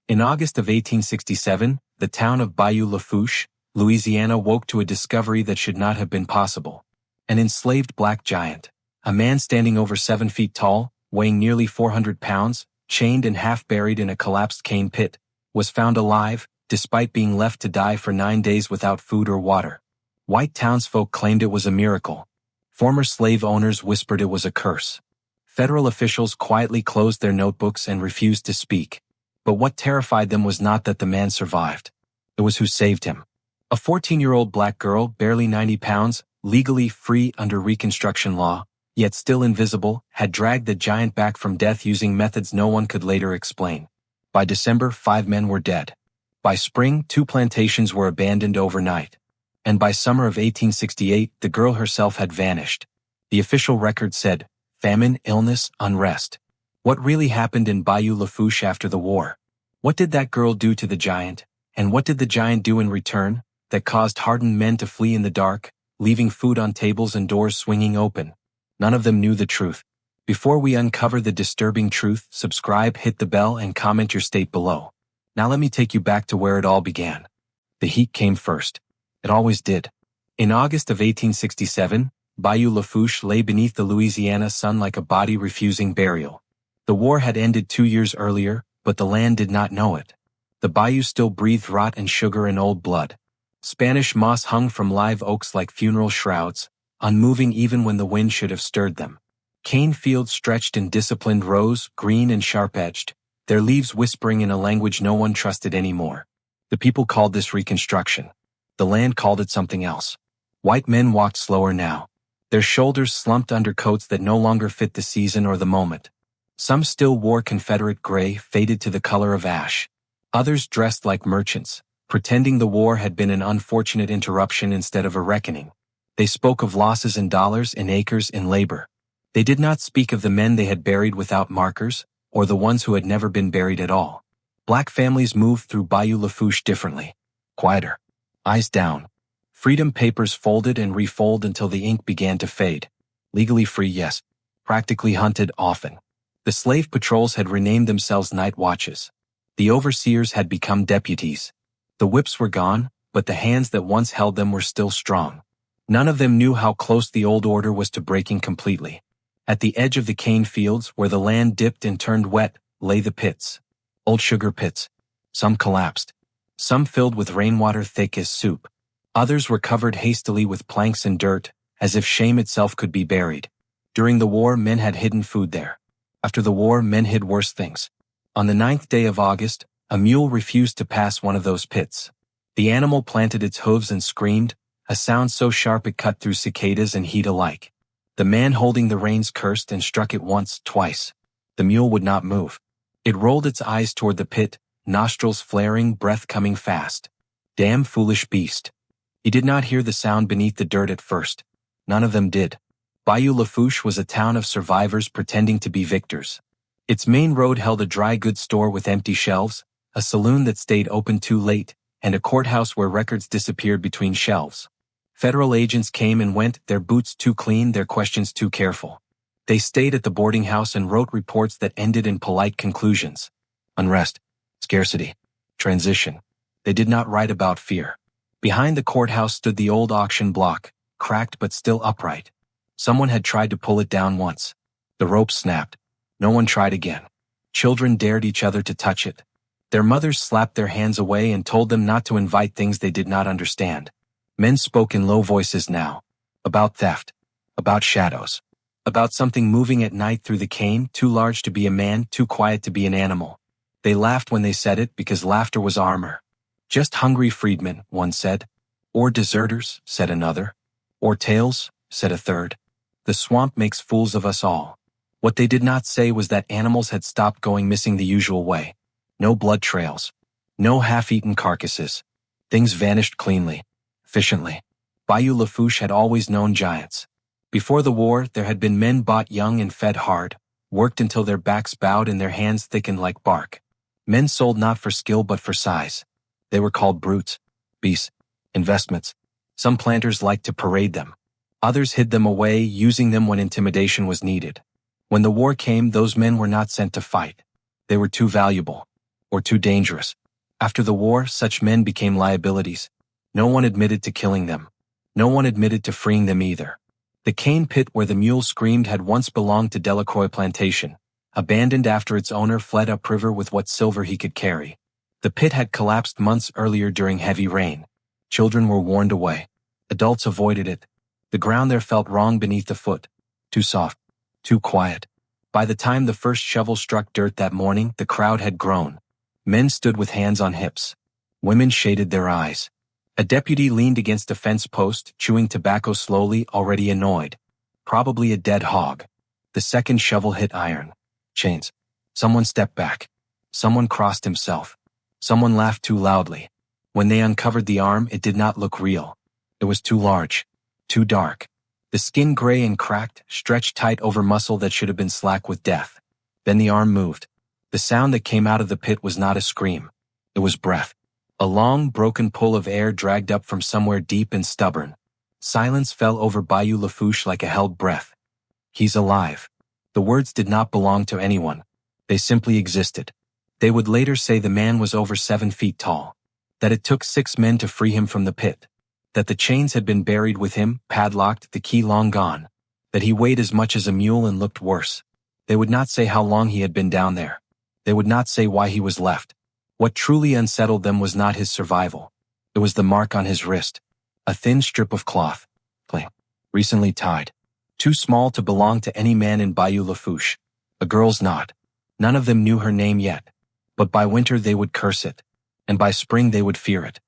In August of 1867, the town of Bayou Lafourche, Louisiana woke to a discovery that should not have been possible. An enslaved black giant, a man standing over 7 feet tall, weighing nearly 400 pounds, chained and half-buried in a collapsed cane pit, was found alive, despite being left to die for 9 days without food or water. White townsfolk claimed it was a miracle. Former slave owners whispered it was a curse. Federal officials quietly closed their notebooks and refused to speak. But what terrified them was not that the man survived. It was who saved him. A 14-year-old black girl, barely 90 pounds, legally free under Reconstruction law, yet still invisible, had dragged the giant back from death using methods no one could later explain. By December, 5 men were dead. By spring, 2 plantations were abandoned overnight. And by summer of 1868, the girl herself had vanished. The official record said, famine, illness, unrest. What really happened in Bayou Lafourche after the war? What did that girl do to the giant? And what did the giant do in return, that caused hardened men to flee in the dark, leaving food on tables and doors swinging open? None of them knew the truth. Before we uncover the disturbing truth, subscribe, hit the bell, and comment your state below. Now let me take you back to where it all began. The heat came first. It always did. In August of 1867, Bayou Lafourche lay beneath the Louisiana sun like a body refusing burial. The war had ended 2 years earlier, but the land did not know it. The bayou still breathed rot and sugar and old blood. Spanish moss hung from live oaks like funeral shrouds, unmoving even when the wind should have stirred them. Cane fields stretched in disciplined rows, green and sharp-edged, their leaves whispering in a language no one trusted anymore. The people called this Reconstruction. The land called it something else. White men walked slower now. Their shoulders slumped under coats that no longer fit the season or the moment. Some still wore Confederate gray, faded to the color of ash. Others dressed like merchants, pretending the war had been an unfortunate interruption instead of a reckoning. They spoke of losses in dollars, in acres, in labor. They did not speak of the men they had buried without markers, or the ones who had never been buried at all. Black families moved through Bayou Lafourche differently. Quieter. Eyes down. Freedom papers folded and refolded until the ink began to fade. Legally free, yes. Practically hunted, often. The slave patrols had renamed themselves night watches. The overseers had become deputies. The whips were gone, but the hands that once held them were still strong. None of them knew how close the old order was to breaking completely. At the edge of the cane fields, where the land dipped and turned wet, lay the pits. Old sugar pits. Some collapsed. Some filled with rainwater thick as soup. Others were covered hastily with planks and dirt, as if shame itself could be buried. During the war, men had hidden food there. After the war, men hid worse things. On the 9th day of August, a mule refused to pass one of those pits. The animal planted its hooves and screamed, a sound so sharp it cut through cicadas and heat alike. The man holding the reins cursed and struck it once, twice. The mule would not move. It rolled its eyes toward the pit, nostrils flaring, breath coming fast. Damn foolish beast. He did not hear the sound beneath the dirt at first. None of them did. Bayou Lafourche was a town of survivors pretending to be victors. Its main road held a dry goods store with empty shelves, a saloon that stayed open too late, and a courthouse where records disappeared between shelves. Federal agents came and went, their boots too clean, their questions too careful. They stayed at the boarding house and wrote reports that ended in polite conclusions. Unrest, scarcity, transition. They did not write about fear. Behind the courthouse stood the old auction block, cracked but still upright. Someone had tried to pull it down once. The rope snapped. No one tried again. Children dared each other to touch it. Their mothers slapped their hands away and told them not to invite things they did not understand. Men spoke in low voices now. About theft. About shadows. About something moving at night through the cane, too large to be a man, too quiet to be an animal. They laughed when they said it because laughter was armor. Just hungry freedmen, one said. Or deserters, said another. Or tales, said a third. The swamp makes fools of us all. What they did not say was that animals had stopped going missing the usual way. No blood trails. No half-eaten carcasses. Things vanished cleanly. Efficiently. Bayou Lafourche had always known giants. Before the war, there had been men bought young and fed hard, worked until their backs bowed and their hands thickened like bark. Men sold not for skill but for size. They were called brutes, beasts, investments. Some planters liked to parade them. Others hid them away, using them when intimidation was needed. When the war came, those men were not sent to fight. They were too valuable. or too dangerous. After the war, such men became liabilities. No one admitted to killing them. No one admitted to freeing them either. The cane pit where the mule screamed had once belonged to Delacroix Plantation, abandoned after its owner fled upriver with what silver he could carry. The pit had collapsed months earlier during heavy rain. Children were warned away. Adults avoided it. The ground there felt wrong beneath the foot. Too soft. Too quiet. By the time the first shovel struck dirt that morning, the crowd had grown. Men stood with hands on hips. Women shaded their eyes. A deputy leaned against a fence post, chewing tobacco slowly, already annoyed. Probably a dead hog. The second shovel hit iron. Chains. Someone stepped back. Someone crossed himself. Someone laughed too loudly. When they uncovered the arm, it did not look real. It was too large. Too dark. The skin gray and cracked, stretched tight over muscle that should have been slack with death. Then the arm moved. The sound that came out of the pit was not a scream. It was breath. A long, broken pull of air dragged up from somewhere deep and stubborn. Silence fell over Bayou Lafourche like a held breath. He's alive. The words did not belong to anyone. They simply existed. They would later say the man was over 7 feet tall. That it took 6 men to free him from the pit. That the chains had been buried with him, padlocked, the key long gone. That he weighed as much as a mule and looked worse. They would not say how long he had been down there. They would not say why he was left. What truly unsettled them was not his survival. It was the mark on his wrist. A thin strip of cloth. Cling. Recently tied. Too small to belong to any man in Bayou Lafourche. A girl's knot. None of them knew her name yet. But by winter they would curse it. And by spring they would fear it.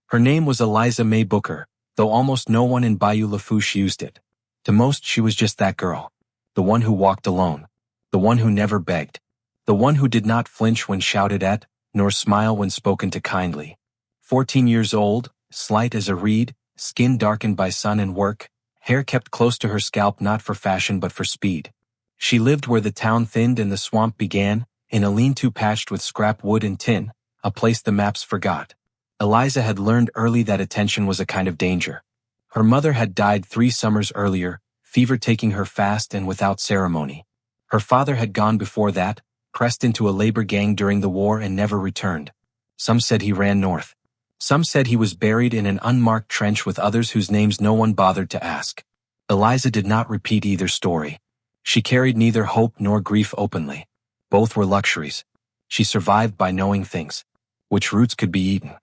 Her name was Eliza May Booker, though almost no one in Bayou Lafourche used it. To most she was just that girl. The one who walked alone. The one who never begged. The one who did not flinch when shouted at, nor smile when spoken to kindly. 14 years old, slight as a reed, skin darkened by sun and work, hair kept close to her scalp not for fashion but for speed. She lived where the town thinned and the swamp began, in a lean-to patched with scrap wood and tin, a place the maps forgot. Eliza had learned early that attention was a kind of danger. Her mother had died 3 summers earlier, fever taking her fast and without ceremony. Her father had gone before that, pressed into a labor gang during the war and never returned. Some said he ran north. Some said he was buried in an unmarked trench with others whose names no one bothered to ask. Eliza did not repeat either story. She carried neither hope nor grief openly. Both were luxuries. She survived by knowing things. Which roots could be eaten.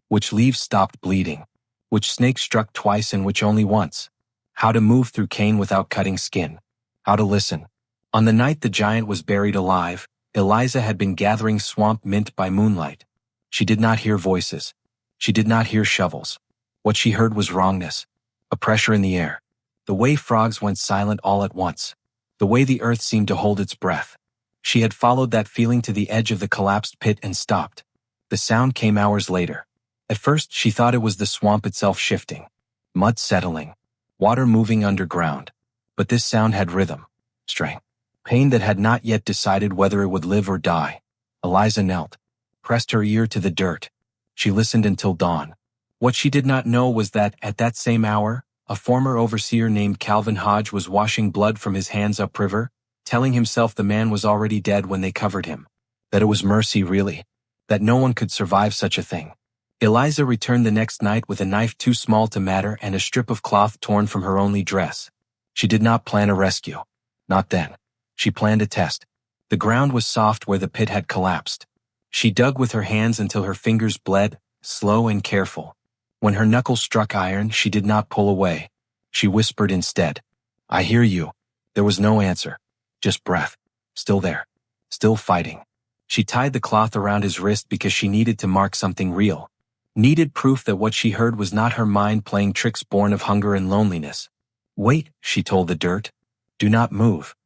Which leaves stopped bleeding. Which snake struck twice and which only once. How to move through cane without cutting skin. How to listen. On the night the giant was buried alive, Eliza had been gathering swamp mint by moonlight. She did not hear voices. She did not hear shovels. What she heard was wrongness. A pressure in the air. The way frogs went silent all at once. The way the earth seemed to hold its breath. She had followed that feeling to the edge of the collapsed pit and stopped. The sound came hours later. At first she thought it was the swamp itself shifting. Mud settling. Water moving underground. But this sound had rhythm. Strength. Pain that had not yet decided whether it would live or die. Eliza knelt. Pressed her ear to the dirt. She listened until dawn. What she did not know was that, at that same hour, a former overseer named Calvin Hodge was washing blood from his hands upriver, telling himself the man was already dead when they covered him. That it was mercy, really. That no one could survive such a thing. Eliza returned the next night with a knife too small to matter and a strip of cloth torn from her only dress. She did not plan a rescue. Not then. She planned a test. The ground was soft where the pit had collapsed. She dug with her hands until her fingers bled, slow and careful. When her knuckles struck iron, she did not pull away. She whispered instead, "I hear you." There was no answer. Just breath. Still there. Still fighting. She tied the cloth around his wrist because she needed to mark something real. Needed proof that what she heard was not her mind playing tricks born of hunger and loneliness. "Wait," she told the dirt. "Do not move."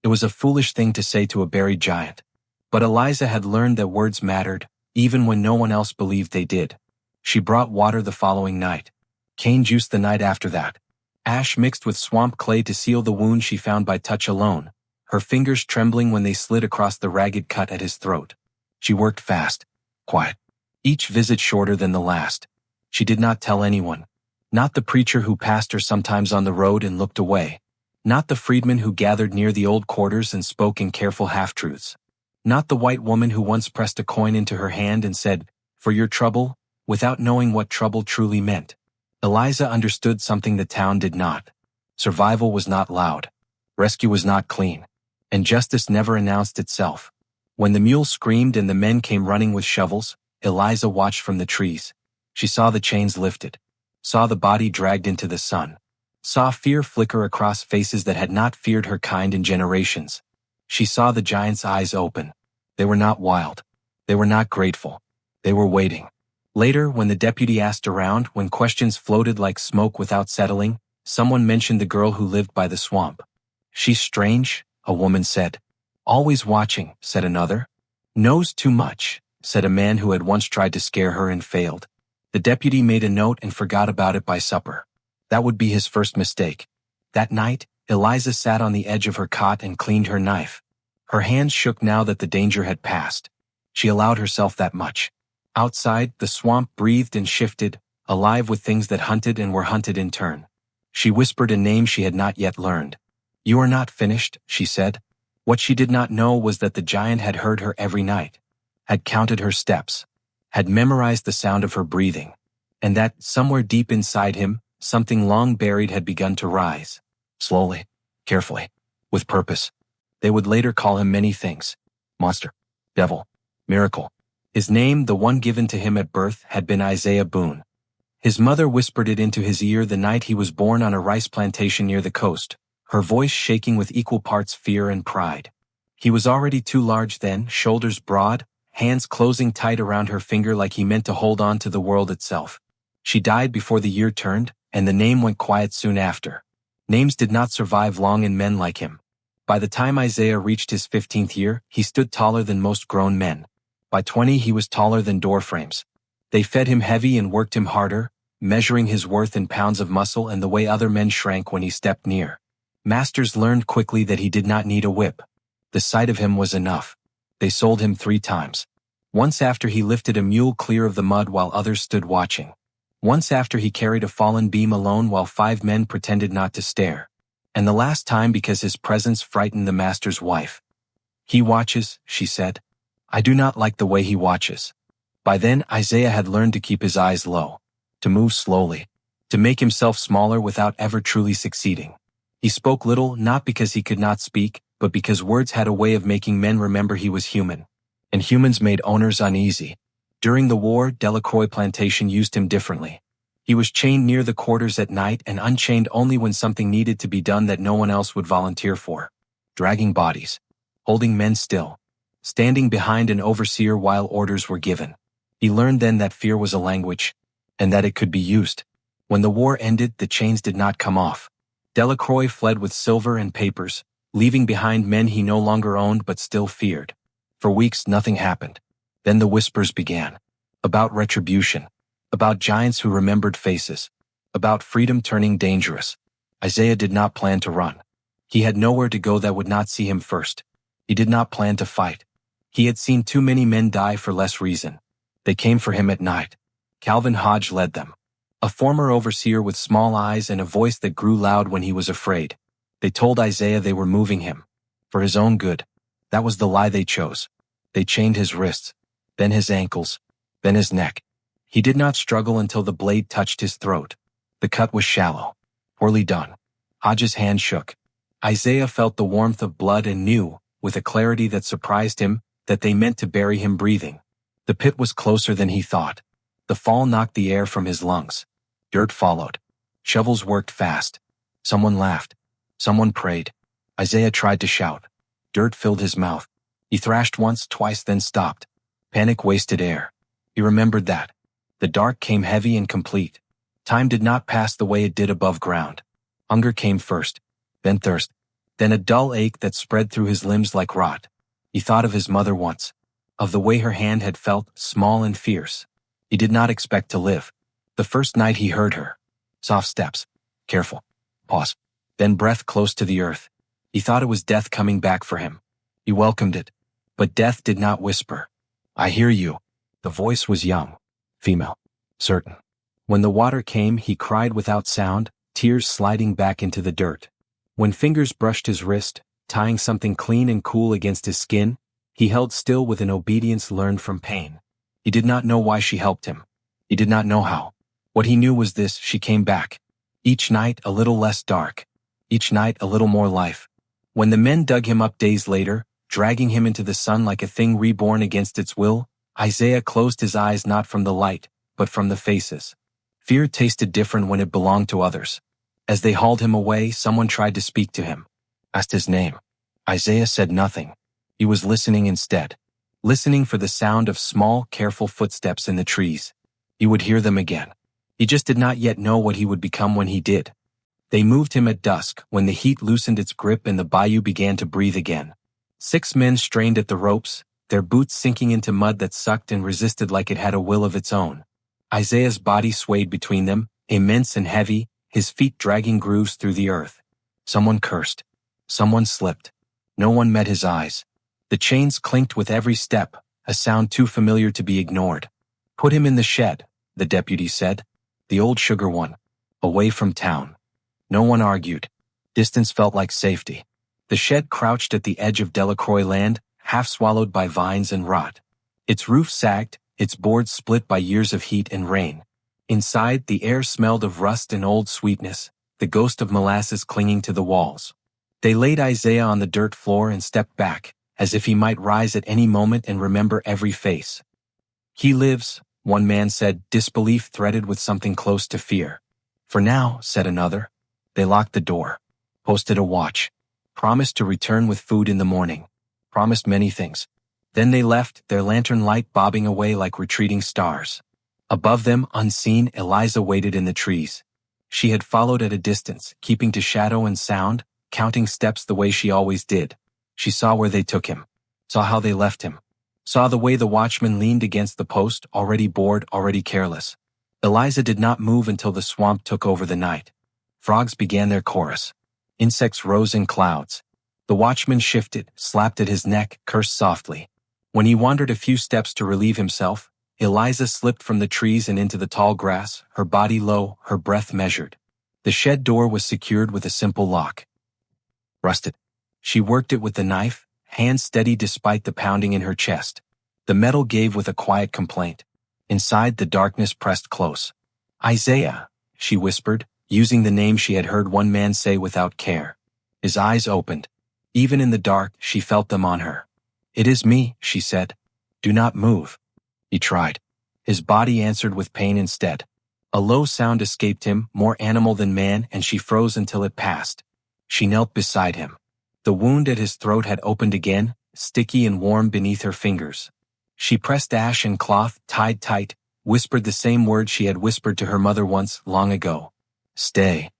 It was a foolish thing to say to a buried giant. But Eliza had learned that words mattered, even when no one else believed they did. She brought water the following night. Cane juice the night after that. Ash mixed with swamp clay to seal the wound she found by touch alone, her fingers trembling when they slid across the ragged cut at his throat. She worked fast. Quiet. Each visit shorter than the last. She did not tell anyone. Not the preacher who passed her sometimes on the road and looked away. Not the freedmen who gathered near the old quarters and spoke in careful half-truths. Not the white woman who once pressed a coin into her hand and said, "For your trouble," without knowing what trouble truly meant. Eliza understood something the town did not. Survival was not loud. Rescue was not clean. And justice never announced itself. When the mule screamed and the men came running with shovels, Eliza watched from the trees. She saw the chains lifted. Saw the body dragged into the sun. Saw fear flicker across faces that had not feared her kind in generations. She saw the giant's eyes open. They were not wild. They were not grateful. They were waiting. Later, when the deputy asked around, when questions floated like smoke without settling, someone mentioned the girl who lived by the swamp. "She's strange," a woman said. "Always watching," said another. "Knows too much," said a man who had once tried to scare her and failed. The deputy made a note and forgot about it by supper. That would be his first mistake. That night, Eliza sat on the edge of her cot and cleaned her knife. Her hands shook now that the danger had passed. She allowed herself that much. Outside, the swamp breathed and shifted, alive with things that hunted and were hunted in turn. She whispered a name she had not yet learned. "You are not finished," she said. What she did not know was that the giant had heard her every night, had counted her steps, had memorized the sound of her breathing, and that, somewhere deep inside him, something long buried had begun to rise. Slowly, carefully, with purpose. They would later call him many things. Monster, devil, miracle. His name, the one given to him at birth, had been Isaiah Boone. His mother whispered it into his ear the night he was born on a rice plantation near the coast, her voice shaking with equal parts fear and pride. He was already too large then, shoulders broad, hands closing tight around her finger like he meant to hold on to the world itself. She died before the year turned, and the name went quiet soon after. Names did not survive long in men like him. By the time Isaiah reached his 15th year, he stood taller than most grown men. By 20 he was taller than door frames. They fed him heavy and worked him harder, measuring his worth in pounds of muscle and the way other men shrank when he stepped near. Masters learned quickly that he did not need a whip. The sight of him was enough. They sold him 3 times. Once after he lifted a mule clear of the mud while others stood watching. Once after he carried a fallen beam alone while 5 men pretended not to stare. And the last time because his presence frightened the master's wife. "He watches," she said. "I do not like the way he watches." By then Isaiah had learned to keep his eyes low, to move slowly, to make himself smaller without ever truly succeeding. He spoke little not because he could not speak, but because words had a way of making men remember he was human. And humans made owners uneasy. During the war, Delacroix Plantation used him differently. He was chained near the quarters at night and unchained only when something needed to be done that no one else would volunteer for. Dragging bodies. Holding men still. Standing behind an overseer while orders were given. He learned then that fear was a language, and that it could be used. When the war ended, the chains did not come off. Delacroix fled with silver and papers, leaving behind men he no longer owned but still feared. For weeks nothing happened. Then the whispers began. About retribution. About giants who remembered faces. About freedom turning dangerous. Isaiah did not plan to run. He had nowhere to go that would not see him first. He did not plan to fight. He had seen too many men die for less reason. They came for him at night. Calvin Hodge led them. A former overseer with small eyes and a voice that grew loud when he was afraid. They told Isaiah they were moving him. For his own good. That was the lie they chose. They chained his wrists, then his ankles, then his neck. He did not struggle until the blade touched his throat. The cut was shallow, poorly done. Hodge's hand shook. Isaiah felt the warmth of blood and knew, with a clarity that surprised him, that they meant to bury him breathing. The pit was closer than he thought. The fall knocked the air from his lungs. Dirt followed. Shovels worked fast. Someone laughed. Someone prayed. Isaiah tried to shout. Dirt filled his mouth. He thrashed once, twice, then stopped. Panic wasted air. He remembered that. The dark came heavy and complete. Time did not pass the way it did above ground. Hunger came first, then thirst, then a dull ache that spread through his limbs like rot. He thought of his mother once, of the way her hand had felt, small and fierce. He did not expect to live. The first night he heard her. Soft steps. Careful. Pause. Then breath close to the earth. He thought it was death coming back for him. He welcomed it. But death did not whisper. "I hear you." The voice was young. Female. Certain. When the water came, he cried without sound, tears sliding back into the dirt. When fingers brushed his wrist, tying something clean and cool against his skin, He held still with an obedience learned from pain. He did not know why she helped him. He did not know how. What he knew was this: she came back. Each night a little less dark. Each night a little more life. When the men dug him up days later, dragging him into the sun like a thing reborn against its will, Isaiah closed his eyes not from the light, but from the faces. Fear tasted different when it belonged to others. As they hauled him away, someone tried to speak to him. Asked his name. Isaiah said nothing. He was listening instead. Listening for the sound of small, careful footsteps in the trees. He would hear them again. He just did not yet know what he would become when he did. They moved him at dusk, when the heat loosened its grip and the bayou began to breathe again. 6 men strained at the ropes, their boots sinking into mud that sucked and resisted like it had a will of its own. Isaiah's body swayed between them, immense and heavy, his feet dragging grooves through the earth. Someone cursed. Someone slipped. No one met his eyes. The chains clinked with every step, a sound too familiar to be ignored. Put him in the shed, the deputy said. The old sugar one. Away from town. No one argued. Distance felt like safety. The shed crouched at the edge of Delacroix land, half swallowed by vines and rot. Its roof sagged, its boards split by years of heat and rain. Inside, the air smelled of rust and old sweetness, the ghost of molasses clinging to the walls. They laid Isaiah on the dirt floor and stepped back, as if he might rise at any moment and remember every face. He lives, one man said, disbelief threaded with something close to fear. For now, said another. They locked the door, posted a watch, promised to return with food in the morning, promised many things. Then they left, their lantern light bobbing away like retreating stars. Above them, unseen, Eliza waited in the trees. She had followed at a distance, keeping to shadow and sound, counting steps the way she always did. She saw where they took him, saw how they left him, saw the way the watchman leaned against the post, already bored, already careless. Eliza did not move until the swamp took over the night. Frogs began their chorus. Insects rose in clouds. The watchman shifted, slapped at his neck, cursed softly. When he wandered a few steps to relieve himself, Eliza slipped from the trees and into the tall grass, her body low, her breath measured. The shed door was secured with a simple lock. Rusted. She worked it with the knife, hands steady despite the pounding in her chest. The metal gave with a quiet complaint. Inside, the darkness pressed close. Isaiah, she whispered, using the name she had heard one man say without care. His eyes opened. Even in the dark, she felt them on her. It is me, she said. Do not move. He tried. His body answered with pain instead. A low sound escaped him, more animal than man, and she froze until it passed. She knelt beside him. The wound at his throat had opened again, sticky and warm beneath her fingers. She pressed ash and cloth, tied tight, whispered the same words she had whispered to her mother once, long ago. Stay.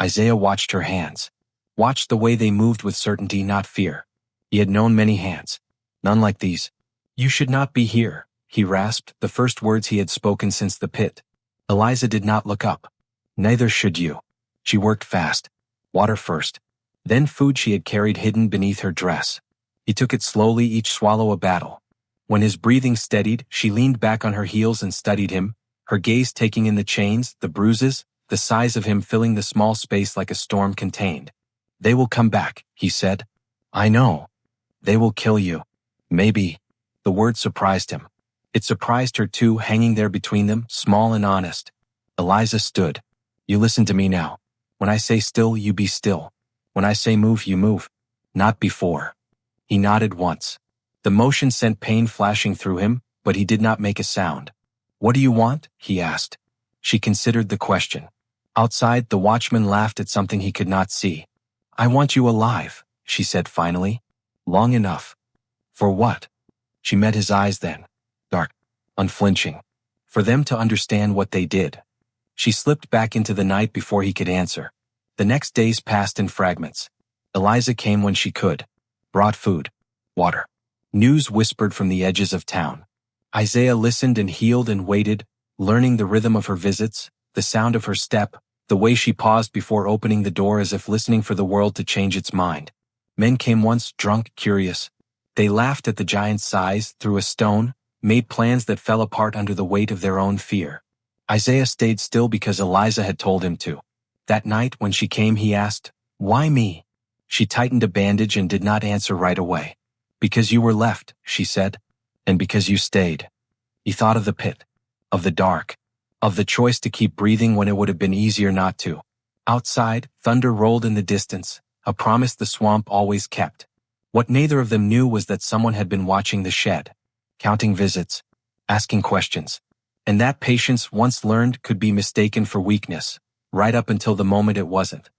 Isaiah watched her hands. Watched the way they moved with certainty, not fear. He had known many hands. None like these. You should not be here, he rasped, the first words he had spoken since the pit. Eliza did not look up. Neither should you. She worked fast. Water first. Then food she had carried hidden beneath her dress. He took it slowly, each swallow a battle. When his breathing steadied, she leaned back on her heels and studied him, her gaze taking in the chains, the bruises, the size of him filling the small space like a storm contained. They will come back, he said. I know. They will kill you. Maybe. The word surprised him. It surprised her too, hanging there between them, small and honest. Eliza stood. You listen to me now. When I say still, you be still. When I say move, you move. Not before. He nodded once. The motion sent pain flashing through him, but he did not make a sound. What do you want? He asked. She considered the question. Outside, the watchman laughed at something he could not see. I want you alive, she said finally. Long enough. For what? She met his eyes then. Dark. Unflinching. For them to understand what they did. She slipped back into the night before he could answer. The next days passed in fragments. Eliza came when she could. Brought food. Water. News whispered from the edges of town. Isaiah listened and healed and waited, learning the rhythm of her visits, the sound of her step, the way she paused before opening the door as if listening for the world to change its mind. Men came once, drunk, curious. They laughed at the giant's size, threw a stone, made plans that fell apart under the weight of their own fear. Isaiah stayed still because Eliza had told him to. That night, when she came, he asked, Why me? She tightened a bandage and did not answer right away. Because you were left, she said, and because you stayed. He thought of the pit, of the dark, of the choice to keep breathing when it would have been easier not to. Outside, thunder rolled in the distance, a promise the swamp always kept. What neither of them knew was that someone had been watching the shed, counting visits, asking questions, and that patience once learned could be mistaken for weakness, right up until the moment it wasn't.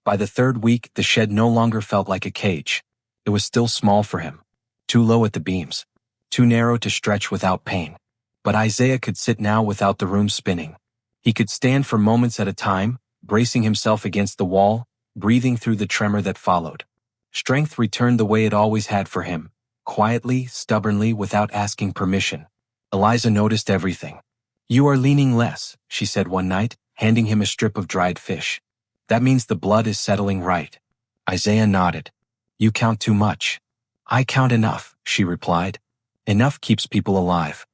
By the third week, the shed no longer felt like a cage. It was still small for him, too low at the beams, too narrow to stretch without pain. But Isaiah could sit now without the room spinning. He could stand for moments at a time, bracing himself against the wall, breathing through the tremor that followed. Strength returned the way it always had for him, quietly, stubbornly, without asking permission. Eliza noticed everything. "You are leaning less," she said one night, handing him a strip of dried fish. "That means the blood is settling right." Isaiah nodded. "You count too much." "I count enough," she replied. "Enough keeps people alive."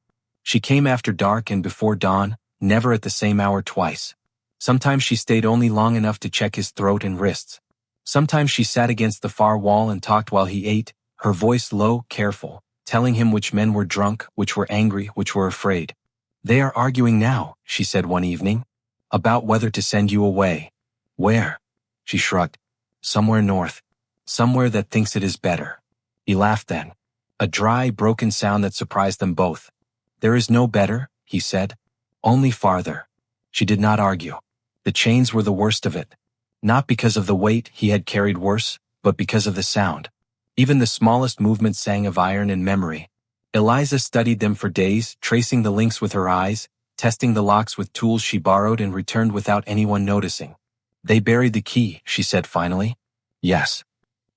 She came after dark and before dawn, never at the same hour twice. Sometimes she stayed only long enough to check his throat and wrists. Sometimes she sat against the far wall and talked while he ate, her voice low, careful, telling him which men were drunk, which were angry, which were afraid. "They are arguing now," she said one evening, "about whether to send you away." "Where?" She shrugged. "Somewhere north. Somewhere that thinks it is better." He laughed then. A dry, broken sound that surprised them both. "There is no better," he said. "Only farther." She did not argue. The chains were the worst of it. Not because of the weight, he had carried worse, but because of the sound. Even the smallest movement sang of iron and memory. Eliza studied them for days, tracing the links with her eyes, testing the locks with tools she borrowed and returned without anyone noticing. "They buried the key," she said finally. "Yes.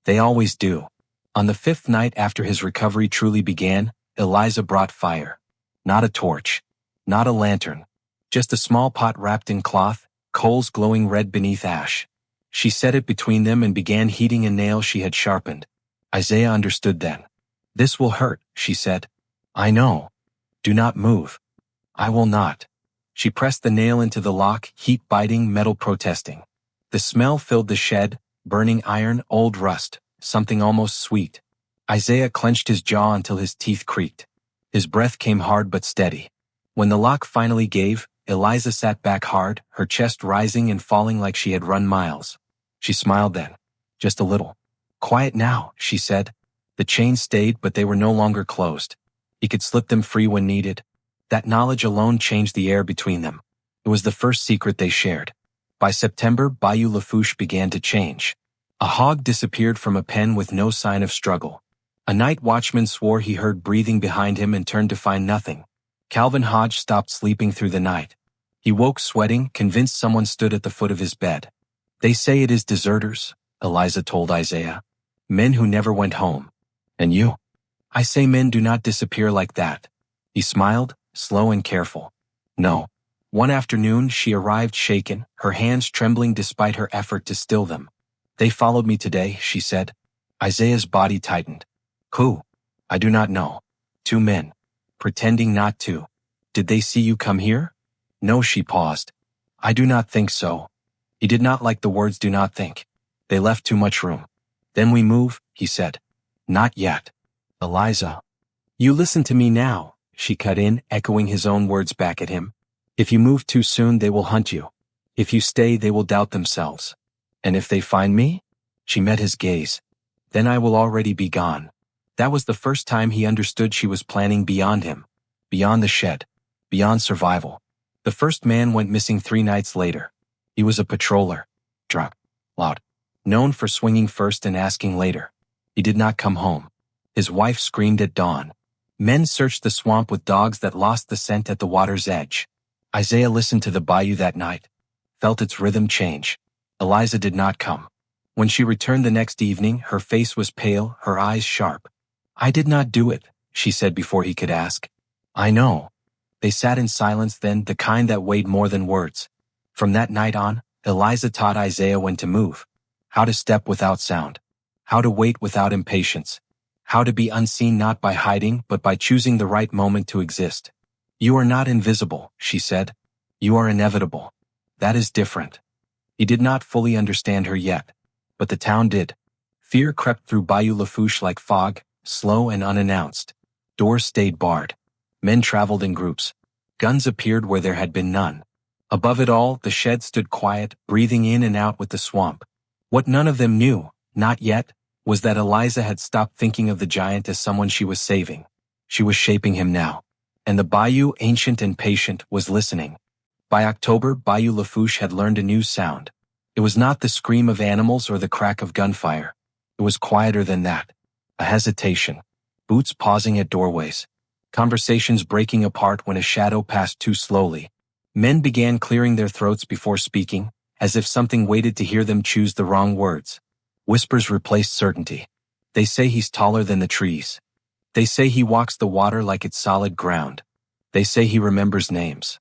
They always do." On the fifth night after his recovery truly began, Eliza brought fire. Not a torch. Not a lantern. Just a small pot wrapped in cloth, coals glowing red beneath ash. She set it between them and began heating a nail she had sharpened. Isaiah understood then. "This will hurt," she said. "I know. Do not move." "I will not." She pressed the nail into the lock, heat biting, metal protesting. The smell filled the shed, burning iron, old rust, something almost sweet. Isaiah clenched his jaw until his teeth creaked. His breath came hard but steady. When the lock finally gave, Eliza sat back hard, her chest rising and falling like she had run miles. She smiled then. Just a little. "Quiet now," she said. The chains stayed, but they were no longer closed. He could slip them free when needed. That knowledge alone changed the air between them. It was the first secret they shared. By September, Bayou Lafourche began to change. A hog disappeared from a pen with no sign of struggle. A night watchman swore he heard breathing behind him and turned to find nothing. Calvin Hodge stopped sleeping through the night. He woke sweating, convinced someone stood at the foot of his bed. "They say it is deserters," Eliza told Isaiah. "Men who never went home. And you?" "I say men do not disappear like that." He smiled, slow and careful. "No." One afternoon, she arrived shaken, her hands trembling despite her effort to still them. "They followed me today," she said. Isaiah's body tightened. "Who?" "I do not know. 2 men. Pretending not to." "Did they see you come here?" "No," she paused. "I do not think so." He did not like the words "do not think." They left too much room. "Then we move," he said. "Not yet." "Eliza." "You listen to me now," she cut in, echoing his own words back at him. "If you move too soon, they will hunt you. If you stay, they will doubt themselves. And if they find me?" She met his gaze. "Then I will already be gone." That was the first time he understood she was planning beyond him. Beyond the shed. Beyond survival. The first man went missing 3 nights later. He was a patroller. Drunk. Loud. Known for swinging first and asking later. He did not come home. His wife screamed at dawn. Men searched the swamp with dogs that lost the scent at the water's edge. Isaiah listened to the bayou that night. Felt its rhythm change. Eliza did not come. When she returned the next evening, her face was pale, her eyes sharp. "I did not do it," she said before he could ask. "I know." They sat in silence then, the kind that weighed more than words. From that night on, Eliza taught Isaiah when to move. How to step without sound. How to wait without impatience. How to be unseen not by hiding but by choosing the right moment to exist. "You are not invisible," she said. "You are inevitable. That is different." He did not fully understand her yet. But the town did. Fear crept through Bayou Lafourche like fog, slow and unannounced. Doors stayed barred. Men traveled in groups. Guns appeared where there had been none. Above it all, the shed stood quiet, breathing in and out with the swamp. What none of them knew, not yet, was that Eliza had stopped thinking of the giant as someone she was saving. She was shaping him now. And the bayou, ancient and patient, was listening. By October, Bayou Lafourche had learned a new sound. It was not the scream of animals or the crack of gunfire. It was quieter than that. A hesitation. Boots pausing at doorways. Conversations breaking apart when a shadow passed too slowly. Men began clearing their throats before speaking, as if something waited to hear them choose the wrong words. Whispers replaced certainty. They say he's taller than the trees. They say he walks the water like it's solid ground. They say he remembers names.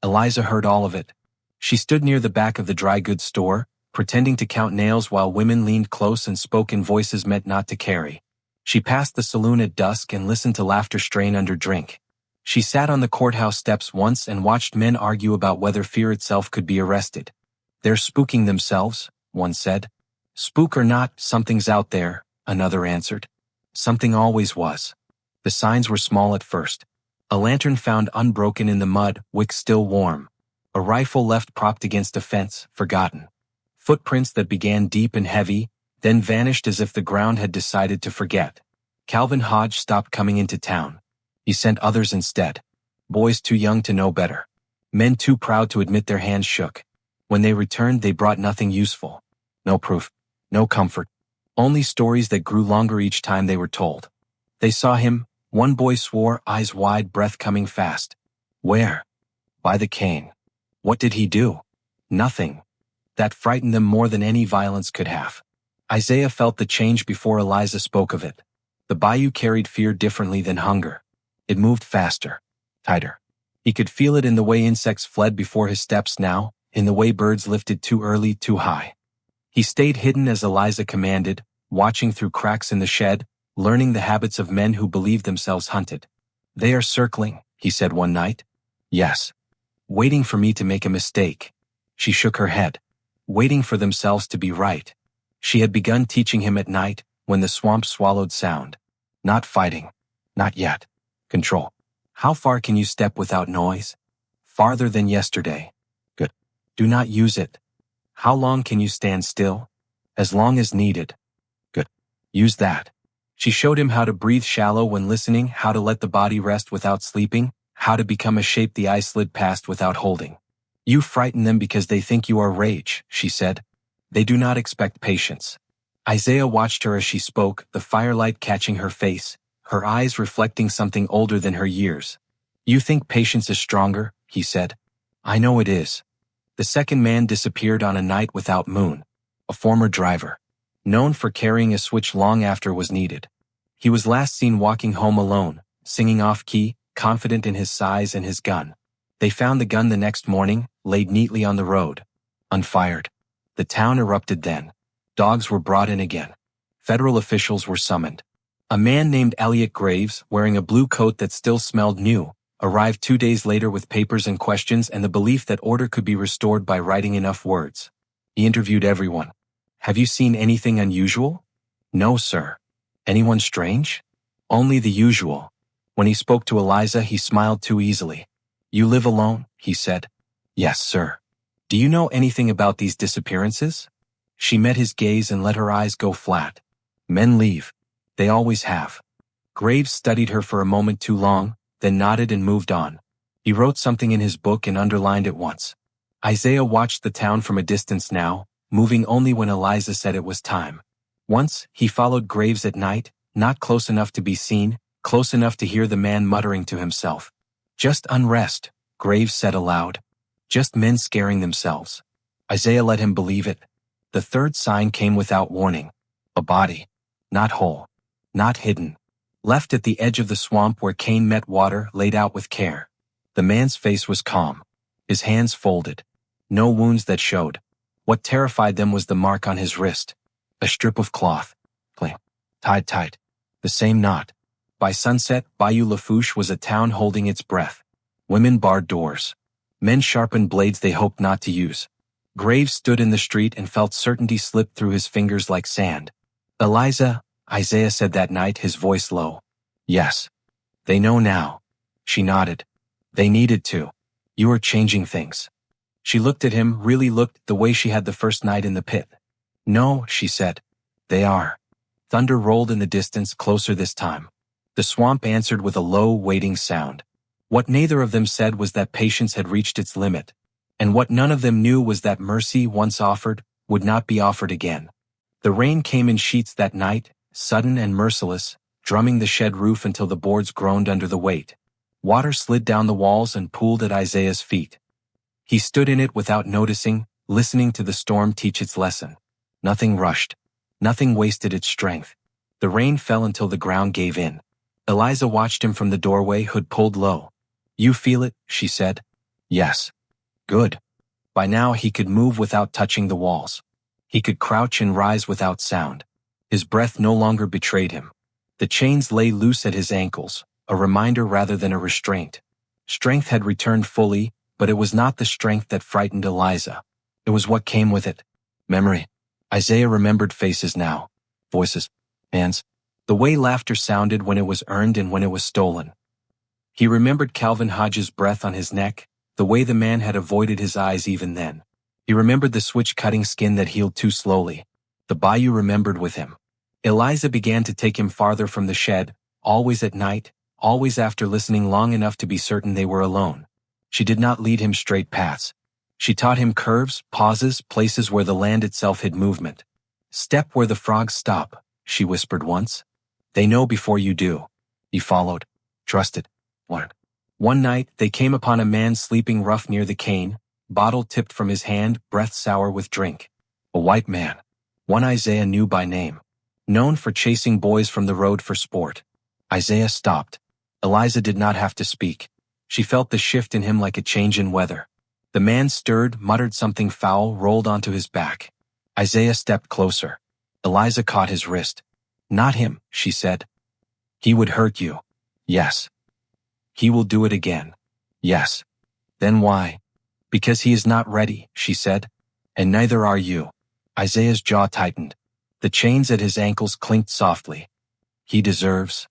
Eliza heard all of it. She stood near the back of the dry goods store, pretending to count nails while women leaned close and spoke in voices meant not to carry. She passed the saloon at dusk and listened to laughter strain under drink. She sat on the courthouse steps once and watched men argue about whether fear itself could be arrested. "They're spooking themselves," one said. "Spook or not, something's out there," another answered. Something always was. The signs were small at first. A lantern found unbroken in the mud, wick still warm. A rifle left propped against a fence, forgotten. Footprints that began deep and heavy, then vanished as if the ground had decided to forget. Calvin Hodge stopped coming into town. He sent others instead. Boys too young to know better. Men too proud to admit their hands shook. When they returned, they brought nothing useful. No proof. No comfort. Only stories that grew longer each time they were told. They saw him. One boy swore, eyes wide, breath coming fast. Where? By the cane. What did he do? Nothing. That frightened them more than any violence could have. Isaiah felt the change before Eliza spoke of it. The bayou carried fear differently than hunger. It moved faster, tighter. He could feel it in the way insects fled before his steps now, in the way birds lifted too early, too high. He stayed hidden as Eliza commanded, watching through cracks in the shed, learning the habits of men who believed themselves hunted. "They are circling," he said one night. "Yes. Waiting for me to make a mistake." She shook her head. Waiting for themselves to be right. She had begun teaching him at night, when the swamp swallowed sound. Not fighting. Not yet. Control. How far can you step without noise? Farther than yesterday. Good. Do not use it. How long can you stand still? As long as needed. Good. Use that. She showed him how to breathe shallow when listening, how to let the body rest without sleeping, how to become a shape the eye slid past without holding. "You frighten them because they think you are rage," she said. "They do not expect patience." Isaiah watched her as she spoke, the firelight catching her face, her eyes reflecting something older than her years. "You think patience is stronger," he said. "I know it is." The second man disappeared on a night without moon. A former driver. Known for carrying a switch long after was needed. He was last seen walking home alone, singing off-key, confident in his size and his gun. They found the gun the next morning, laid neatly on the road. Unfired. The town erupted then. Dogs were brought in again. Federal officials were summoned. A man named Elliot Graves, wearing a blue coat that still smelled new, arrived 2 days later with papers and questions and the belief that order could be restored by writing enough words. He interviewed everyone. "Have you seen anything unusual?" "No, sir." "Anyone strange?" "Only the usual." When he spoke to Eliza, he smiled too easily. "You live alone?" he said. "Yes, sir." "Do you know anything about these disappearances?" She met his gaze and let her eyes go flat. "Men leave. They always have." Graves studied her for a moment too long, then nodded and moved on. He wrote something in his book and underlined it once. Isaiah watched the town from a distance now, moving only when Eliza said it was time. Once, he followed Graves at night, not close enough to be seen, close enough to hear the man muttering to himself. "Just unrest," Graves said aloud. "Just men scaring themselves." Isaiah let him believe it. The third sign came without warning. A body. Not whole. Not hidden. Left at the edge of the swamp where cane met water, laid out with care. The man's face was calm. His hands folded. No wounds that showed. What terrified them was the mark on his wrist. A strip of cloth. Cling. Tied tight. The same knot. By sunset, Bayou Lafourche was a town holding its breath. Women barred doors. Men sharpened blades they hoped not to use. Graves stood in the street and felt certainty slip through his fingers like sand. "Eliza," Isaiah said that night, his voice low. Yes. They know now. She nodded. They needed to. You are changing things. She looked at him, really looked the way she had the first night in the pit. No, she said. They are. Thunder rolled in the distance, closer this time. The swamp answered with a low, waiting sound. What neither of them said was that patience had reached its limit. And what none of them knew was that mercy, once offered, would not be offered again. The rain came in sheets that night, sudden and merciless, drumming the shed roof until the boards groaned under the weight. Water slid down the walls and pooled at Isaiah's feet. He stood in it without noticing, listening to the storm teach its lesson. Nothing rushed. Nothing wasted its strength. The rain fell until the ground gave in. Eliza watched him from the doorway, hood pulled low. You feel it, she said. Yes. Good. By now he could move without touching the walls. He could crouch and rise without sound. His breath no longer betrayed him. The chains lay loose at his ankles, a reminder rather than a restraint. Strength had returned fully, but it was not the strength that frightened Eliza. It was what came with it. Memory. Isaiah remembered faces now. Voices. Hands. The way laughter sounded when it was earned and when it was stolen. He remembered Calvin Hodges' breath on his neck, the way the man had avoided his eyes even then. He remembered the switch-cutting skin that healed too slowly. The bayou remembered with him. Eliza began to take him farther from the shed, always at night, always after listening long enough to be certain they were alone. She did not lead him straight paths. She taught him curves, pauses, places where the land itself hid movement. Step where the frogs stop, she whispered once. They know before you do. He followed. Trusted. Learned. One night, they came upon a man sleeping rough near the cane, bottle tipped from his hand, breath sour with drink. A white man. One Isaiah knew by name. Known for chasing boys from the road for sport. Isaiah stopped. Eliza did not have to speak. She felt the shift in him like a change in weather. The man stirred, muttered something foul, rolled onto his back. Isaiah stepped closer. Eliza caught his wrist. Not him, she said. He would hurt you. Yes. He will do it again. Yes. Then why? Because he is not ready, she said. And neither are you. Isaiah's jaw tightened. The chains at his ankles clinked softly. He deserves.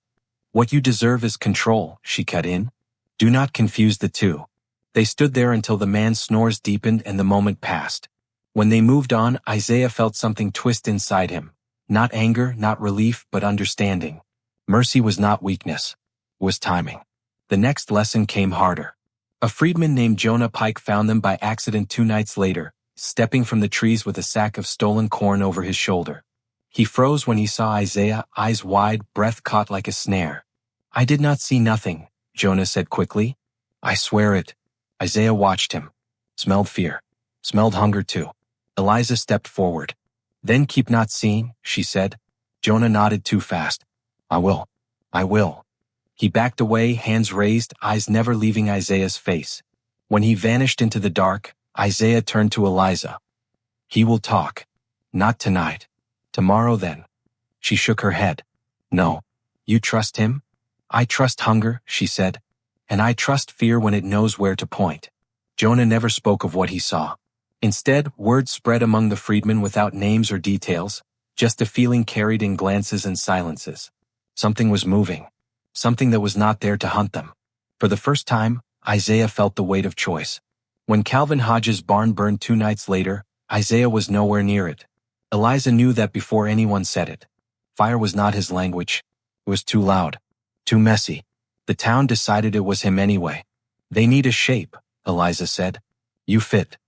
What you deserve is control, she cut in. Do not confuse the two. They stood there until the man's snores deepened and the moment passed. When they moved on, Isaiah felt something twist inside him. Not anger, not relief, but understanding. Mercy was not weakness. It was timing. The next lesson came harder. A freedman named Jonah Pike found them by accident 2 nights later, stepping from the trees with a sack of stolen corn over his shoulder. He froze when he saw Isaiah, eyes wide, breath caught like a snare. I did not see nothing, Jonah said quickly. I swear it. Isaiah watched him. Smelled fear. Smelled hunger too. Eliza stepped forward. Then keep not seeing, she said. Jonah nodded too fast. I will. I will. He backed away, hands raised, eyes never leaving Isaiah's face. When he vanished into the dark, Isaiah turned to Eliza. He will talk. Not tonight. Tomorrow then. She shook her head. No. You trust him? I trust hunger, she said. And I trust fear when it knows where to point. Jonah never spoke of what he saw. Instead, word spread among the freedmen without names or details, just a feeling carried in glances and silences. Something was moving. Something that was not there to hunt them. For the first time, Isaiah felt the weight of choice. When Calvin Hodges' barn burned 2 nights later, Isaiah was nowhere near it. Eliza knew that before anyone said it. Fire was not his language. It was too loud. Too messy. The town decided it was him anyway. They need a shape, Eliza said. You fit.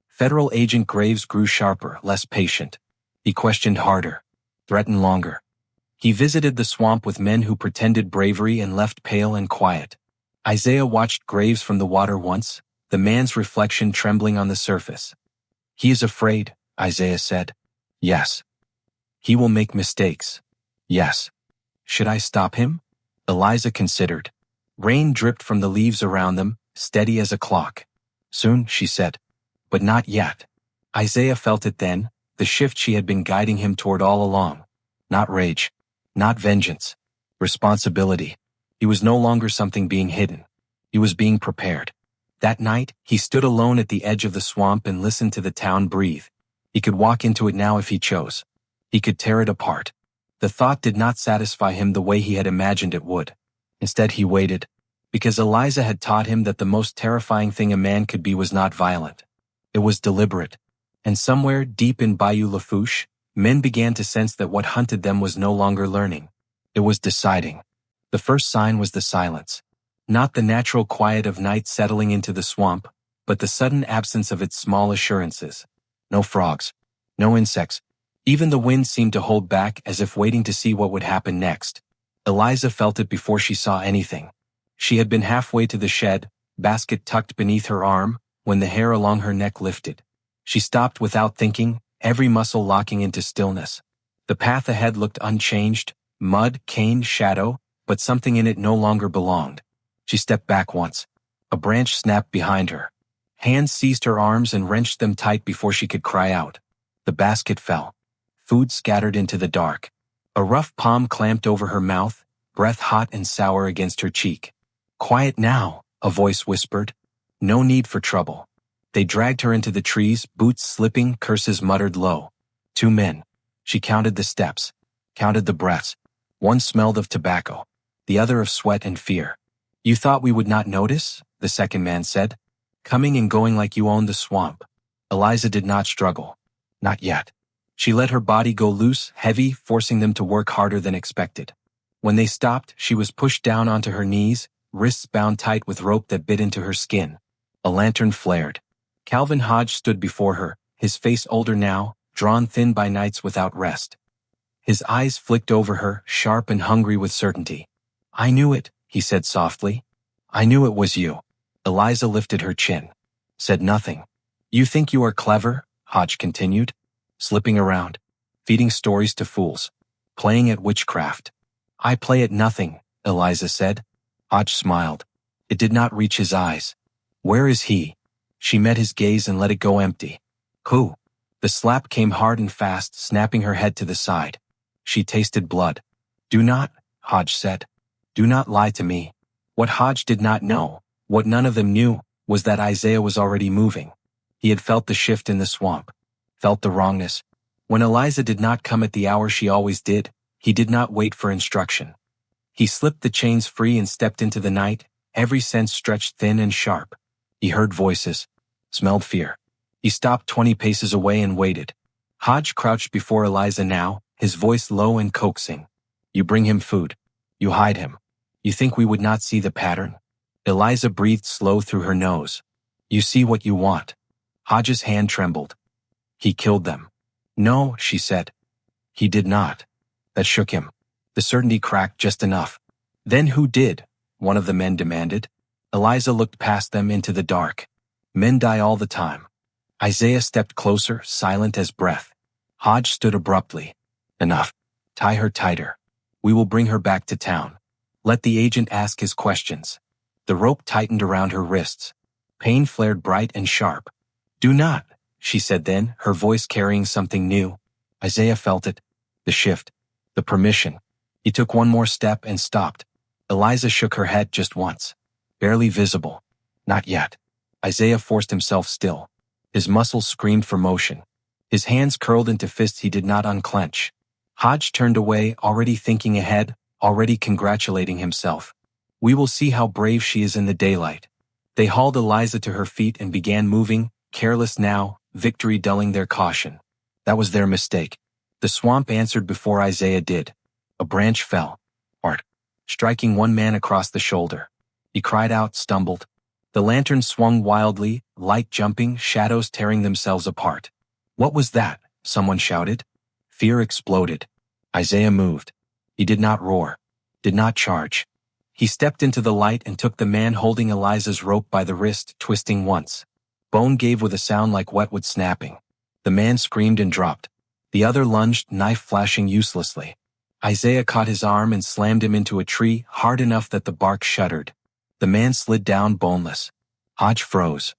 Federal Agent Graves grew sharper, less patient. He questioned harder. Threatened longer. He visited the swamp with men who pretended bravery and left pale and quiet. Isaiah watched Graves from the water once, the man's reflection trembling on the surface. He is afraid, Isaiah said. Yes. He will make mistakes. Yes. Should I stop him? Eliza considered. Rain dripped from the leaves around them, steady as a clock. Soon, she said. But not yet. Isaiah felt it then, the shift she had been guiding him toward all along. Not rage. Not vengeance. Responsibility. He was no longer something being hidden. He was being prepared. That night, he stood alone at the edge of the swamp and listened to the town breathe. He could walk into it now if he chose. He could tear it apart. The thought did not satisfy him the way he had imagined it would. Instead he waited, because Eliza had taught him that the most terrifying thing a man could be was not violent. It was deliberate. And somewhere deep in Bayou Lafourche, men began to sense that what hunted them was no longer learning. It was deciding. The first sign was the silence. Not the natural quiet of night settling into the swamp, but the sudden absence of its small assurances. No frogs. No insects. Even the wind seemed to hold back as if waiting to see what would happen next. Eliza felt it before she saw anything. She had been halfway to the shed, basket tucked beneath her arm, when the hair along her neck lifted. She stopped without thinking, every muscle locking into stillness. The path ahead looked unchanged, mud, cane, shadow, but something in it no longer belonged. She stepped back once. A branch snapped behind her. Hands seized her arms and wrenched them tight before she could cry out. The basket fell. Food scattered into the dark. A rough palm clamped over her mouth, breath hot and sour against her cheek. "Quiet now," a voice whispered. "No need for trouble." They dragged her into the trees, boots slipping, curses muttered low. 2 men. She counted the steps, counted the breaths. One smelled of tobacco, the other of sweat and fear. "You thought we would not notice?" the second man said. "Coming and going like you owned the swamp." Eliza did not struggle. Not yet. She let her body go loose, heavy, forcing them to work harder than expected. When they stopped, she was pushed down onto her knees, wrists bound tight with rope that bit into her skin. A lantern flared. Calvin Hodge stood before her, his face older now, drawn thin by nights without rest. His eyes flicked over her, sharp and hungry with certainty. "I knew it," he said softly. "I knew it was you." Eliza lifted her chin. Said nothing. "You think you are clever?" Hodge continued. "Slipping around. Feeding stories to fools. Playing at witchcraft." "I play at nothing," Eliza said. Hodge smiled. It did not reach his eyes. "Where is he?" She met his gaze and let it go empty. "Who?" The slap came hard and fast, snapping her head to the side. She tasted blood. "Do not," Hodge said. "Do not lie to me." What Hodge did not know, what none of them knew, was that Isaiah was already moving. He had felt the shift in the swamp. Felt the wrongness. When Eliza did not come at the hour she always did, he did not wait for instruction. He slipped the chains free and stepped into the night, every sense stretched thin and sharp. He heard voices. Smelled fear. He stopped 20 paces away and waited. Hodge crouched before Eliza now, his voice low and coaxing. "You bring him food. You hide him. You think we would not see the pattern?" Eliza breathed slow through her nose. "You see what you want." Hodge's hand trembled. "He killed them." "No," she said. "He did not." That shook him. The certainty cracked just enough. "Then who did?" one of the men demanded. Eliza looked past them into the dark. "Men die all the time." Isaiah stepped closer, silent as breath. Hodge stood abruptly. "Enough. Tie her tighter. We will bring her back to town. Let the agent ask his questions." The rope tightened around her wrists. Pain flared bright and sharp. "Do not," she said then, her voice carrying something new. Isaiah felt it. The shift. The permission. He took one more step and stopped. Eliza shook her head just once. Barely visible. Not yet. Isaiah forced himself still. His muscles screamed for motion. His hands curled into fists he did not unclench. Hodge turned away, already thinking ahead, already congratulating himself. "We will see how brave she is in the daylight." They hauled Eliza to her feet and began moving, careless now, victory dulling their caution. That was their mistake. The swamp answered before Isaiah did. A branch fell. Art. Striking one man across the shoulder. He cried out, stumbled. The lantern swung wildly, light jumping, shadows tearing themselves apart. "What was that?" someone shouted. Fear exploded. Isaiah moved. He did not roar. Did not charge. He stepped into the light and took the man holding Eliza's rope by the wrist, twisting once. Bone gave with a sound like wetwood snapping. The man screamed and dropped. The other lunged, knife flashing uselessly. Isaiah caught his arm and slammed him into a tree, hard enough that the bark shuddered. The man slid down boneless. Hodge froze.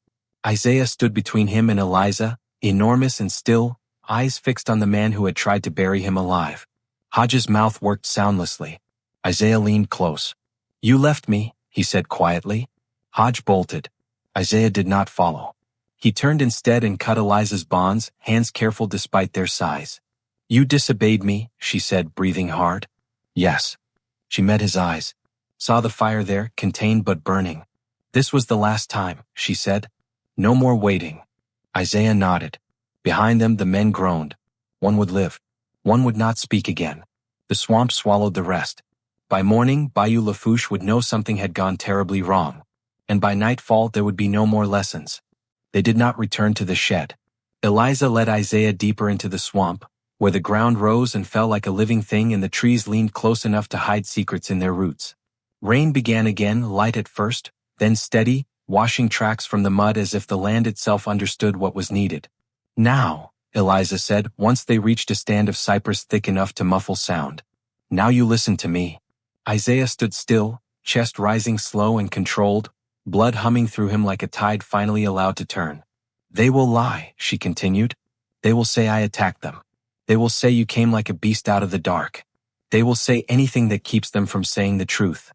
Isaiah stood between him and Eliza, enormous and still, eyes fixed on the man who had tried to bury him alive. Hodge's mouth worked soundlessly. Isaiah leaned close. "You left me," he said quietly. Hodge bolted. Isaiah did not follow. He turned instead and cut Eliza's bonds, hands careful despite their size. You disobeyed me, she said, breathing hard. Yes. She met his eyes. Saw the fire there, contained but burning. This was the last time, she said. No more waiting. Isaiah nodded. Behind them the men groaned. One would live. One would not speak again. The swamp swallowed the rest. By morning, Bayou Lafourche would know something had gone terribly wrong. And by nightfall there would be no more lessons. They did not return to the shed. Eliza led Isaiah deeper into the swamp, where the ground rose and fell like a living thing and the trees leaned close enough to hide secrets in their roots. Rain began again, light at first, then steady, washing tracks from the mud as if the land itself understood what was needed. Now, Eliza said, once they reached a stand of cypress thick enough to muffle sound. Now you listen to me. Isaiah stood still, chest rising slow and controlled, blood humming through him like a tide finally allowed to turn. They will lie, she continued. They will say I attacked them. They will say you came like a beast out of the dark. They will say anything that keeps them from saying the truth.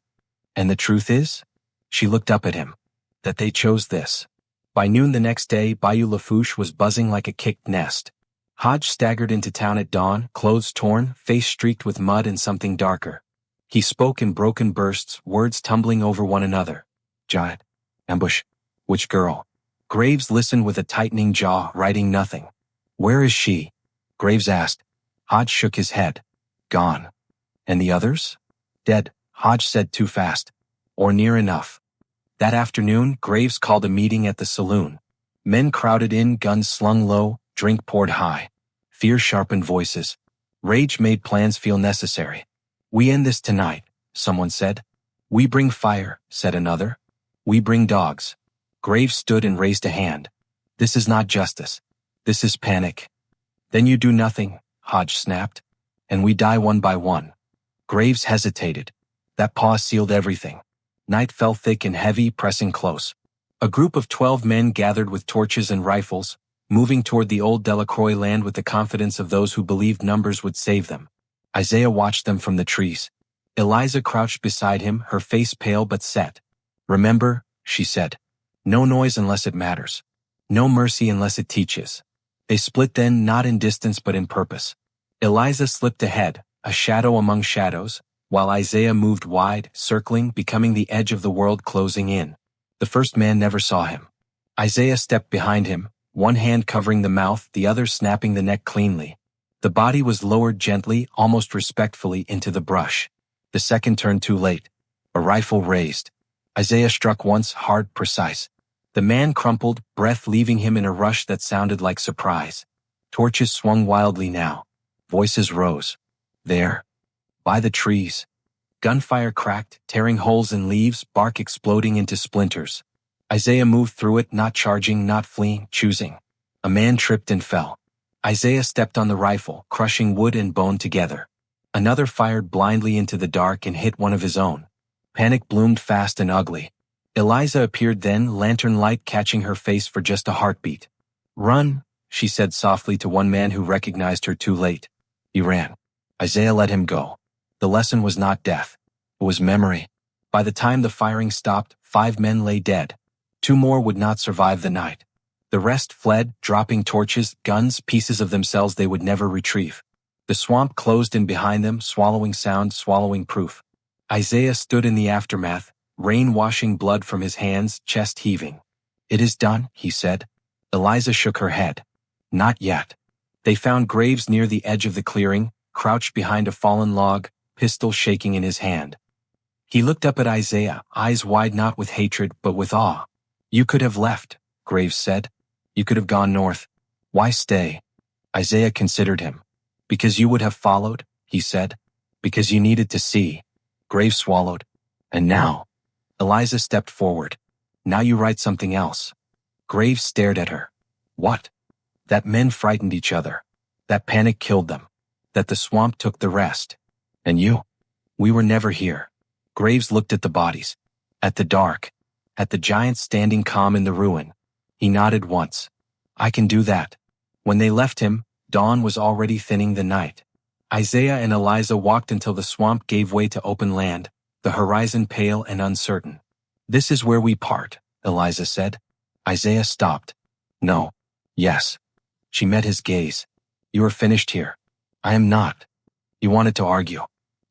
And the truth is? She looked up at him. That they chose this. By noon the next day, Bayou Lafourche was buzzing like a kicked nest. Hodge staggered into town at dawn, clothes torn, face streaked with mud and something darker. He spoke in broken bursts, words tumbling over one another. Giant. Ambush. Which girl? Graves listened with a tightening jaw, writing nothing. Where is she? Graves asked. Hodge shook his head. Gone. And the others? Dead, Hodge said too fast. Or near enough. That afternoon, Graves called a meeting at the saloon. Men crowded in, guns slung low, drink poured high. Fear sharpened voices. Rage made plans feel necessary. We end this tonight, someone said. We bring fire, said another. We bring dogs. Graves stood and raised a hand. This is not justice. This is panic. Then you do nothing, Hodge snapped. And we die one by one. Graves hesitated. That pause sealed everything. Night fell thick and heavy, pressing close. A group of 12 men gathered with torches and rifles, moving toward the old Delacroix land with the confidence of those who believed numbers would save them. Isaiah watched them from the trees. Eliza crouched beside him, her face pale but set. Remember, she said. No noise unless it matters. No mercy unless it teaches. They split then, not in distance but in purpose. Eliza slipped ahead, a shadow among shadows, while Isaiah moved wide, circling, becoming the edge of the world closing in. The first man never saw him. Isaiah stepped behind him, one hand covering the mouth, the other snapping the neck cleanly. The body was lowered gently, almost respectfully, into the brush. The second turned too late. A rifle raised. Isaiah struck once, hard, precise. The man crumpled, breath leaving him in a rush that sounded like surprise. Torches swung wildly now. Voices rose. There. By the trees. Gunfire cracked, tearing holes in leaves, bark exploding into splinters. Isaiah moved through it, not charging, not fleeing, choosing. A man tripped and fell. Isaiah stepped on the rifle, crushing wood and bone together. Another fired blindly into the dark and hit one of his own. Panic bloomed fast and ugly. Eliza appeared then, lantern light catching her face for just a heartbeat. Run, she said softly to one man who recognized her too late. He ran. Isaiah let him go. The lesson was not death. It was memory. By the time the firing stopped, 5 men lay dead. 2 more would not survive the night. The rest fled, dropping torches, guns, pieces of themselves they would never retrieve. The swamp closed in behind them, swallowing sound, swallowing proof. Isaiah stood in the aftermath, rain washing blood from his hands, chest heaving. It is done, he said. Eliza shook her head. Not yet. They found Graves near the edge of the clearing, crouched behind a fallen log, pistol shaking in his hand. He looked up at Isaiah, eyes wide not with hatred but with awe. You could have left, Graves said. You could have gone north. Why stay? Isaiah considered him. Because you would have followed, he said. Because you needed to see. Graves swallowed. And now? Eliza stepped forward. Now you write something else. Graves stared at her. What? That men frightened each other. That panic killed them. That the swamp took the rest. And you? We were never here. Graves looked at the bodies. At the dark. At the giants standing calm in the ruin. He nodded once. I can do that. When they left him, dawn was already thinning the night. Isaiah and Eliza walked until the swamp gave way to open land, the horizon pale and uncertain. This is where we part, Eliza said. Isaiah stopped. No. Yes. She met his gaze. You are finished here. I am not. He wanted to argue,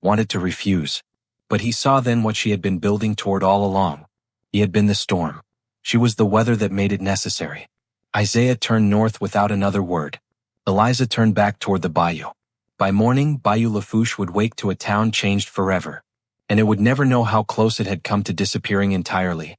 wanted to refuse. But he saw then what she had been building toward all along. He had been the storm. She was the weather that made it necessary. Isaiah turned north without another word. Eliza turned back toward the bayou. By morning, Bayou Lafourche would wake to a town changed forever. And it would never know how close it had come to disappearing entirely.